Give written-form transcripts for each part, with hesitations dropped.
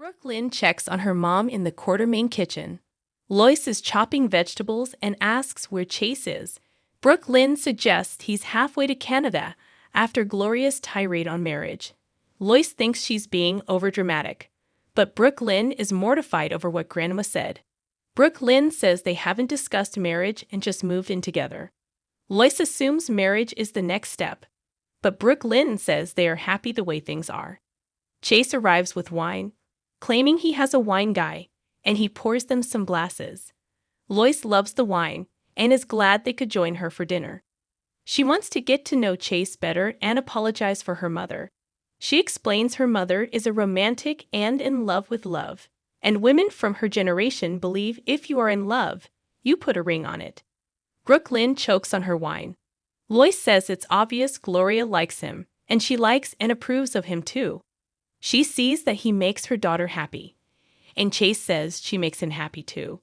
Brooklyn checks on her mom in the Quartermain kitchen. Lois is chopping vegetables and asks where Chase is. Brooklyn suggests he's halfway to Canada after Gloria's tirade on marriage. Lois thinks she's being overdramatic, but Brooklyn is mortified over what Grandma said. Brooklyn says they haven't discussed marriage and just moved in together. Lois assumes marriage is the next step, but Brooklyn says they are happy the way things are. Chase arrives with wine, claiming he has a wine guy, and he pours them some glasses. Lois loves the wine and is glad they could join her for dinner. She wants to get to know Chase better and apologize for her mother. She explains her mother is a romantic and in love with love, and women from her generation believe if you are in love, you put a ring on it. Brooklyn chokes on her wine. Lois says it's obvious Gloria likes him, and she likes and approves of him too. She sees that he makes her daughter happy, and Chase says she makes him happy too.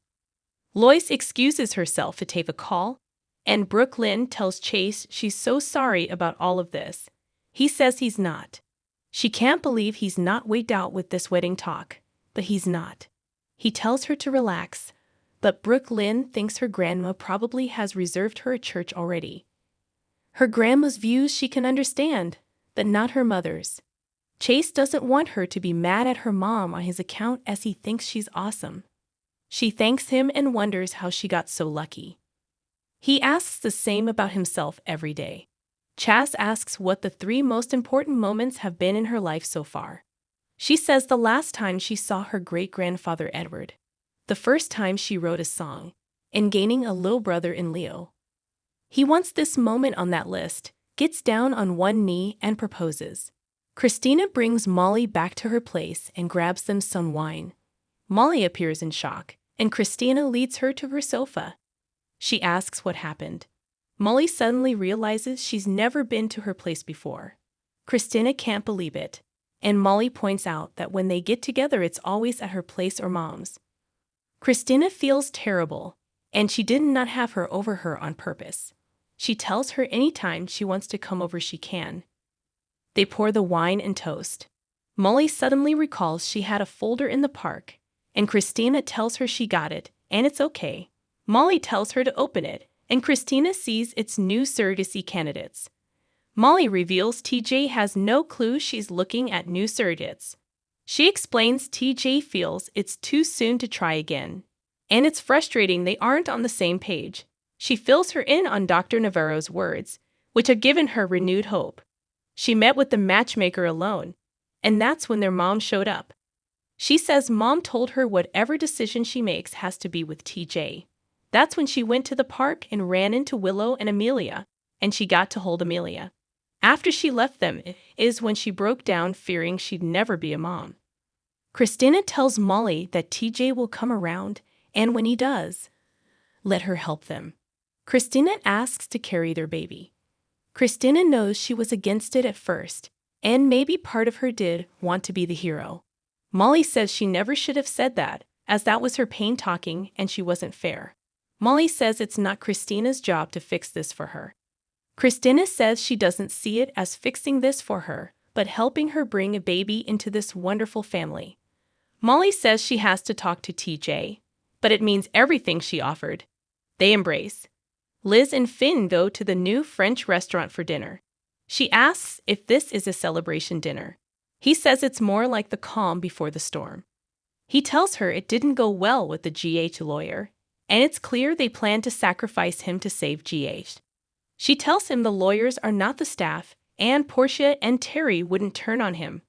Lois excuses herself to take a call, and Brooklyn tells Chase she's so sorry about all of this. He says he's not. She can't believe he's not wigged out with this wedding talk, but he's not. He tells her to relax, but Brooklyn thinks her grandma probably has reserved her a church already. Her grandma's views she can understand, but not her mother's. Chase doesn't want her to be mad at her mom on his account as he thinks she's awesome. She thanks him and wonders how she got so lucky. He asks the same about himself every day. Chas asks what the 3 most important moments have been in her life so far. She says the last time she saw her great-grandfather Edward, the first time she wrote a song, and gaining a little brother in Leo. He wants this moment on that list, gets down on one knee and proposes. Kristina brings Molly back to her place and grabs them some wine. Molly appears in shock, and Kristina leads her to her sofa. She asks what happened. Molly suddenly realizes she's never been to her place before. Kristina can't believe it, and Molly points out that when they get together it's always at her place or mom's. Kristina feels terrible, and she did not have her over her on purpose. She tells her anytime she wants to come over she can. They pour the wine and toast. Molly suddenly recalls she had a folder in the park, and Kristina tells her she got it, and it's okay. Molly tells her to open it, and Kristina sees its new surrogacy candidates. Molly reveals TJ has no clue she's looking at new surrogates. She explains TJ feels it's too soon to try again, and it's frustrating they aren't on the same page. She fills her in on Dr. Navarro's words, which have given her renewed hope. She met with the matchmaker alone, and that's when their mom showed up. She says mom told her whatever decision she makes has to be with TJ. That's when she went to the park and ran into Willow and Amelia, and she got to hold Amelia. After she left them is when she broke down, fearing she'd never be a mom. Kristina tells Molly that TJ will come around, and when he does, let her help them. Kristina asks to carry their baby. Kristina knows she was against it at first, and maybe part of her did want to be the hero. Molly says she never should have said that, as that was her pain talking and she wasn't fair. Molly says it's not Kristina's job to fix this for her. Kristina says she doesn't see it as fixing this for her, but helping her bring a baby into this wonderful family. Molly says she has to talk to TJ, but it means everything she offered. They embrace. Liz and Finn go to the new French restaurant for dinner. She asks if this is a celebration dinner. He says it's more like the calm before the storm. He tells her it didn't go well with the GH lawyer, and it's clear they plan to sacrifice him to save GH. She tells him the lawyers are not the staff, and Portia and Terry wouldn't turn on him.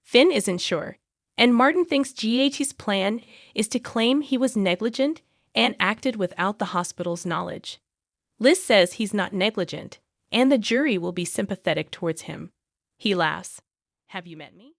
Finn isn't sure, and Martin thinks GH's plan is to claim he was negligent and acted without the hospital's knowledge. Liz says he's not negligent, and the jury will be sympathetic towards him. He laughs. Have you met me?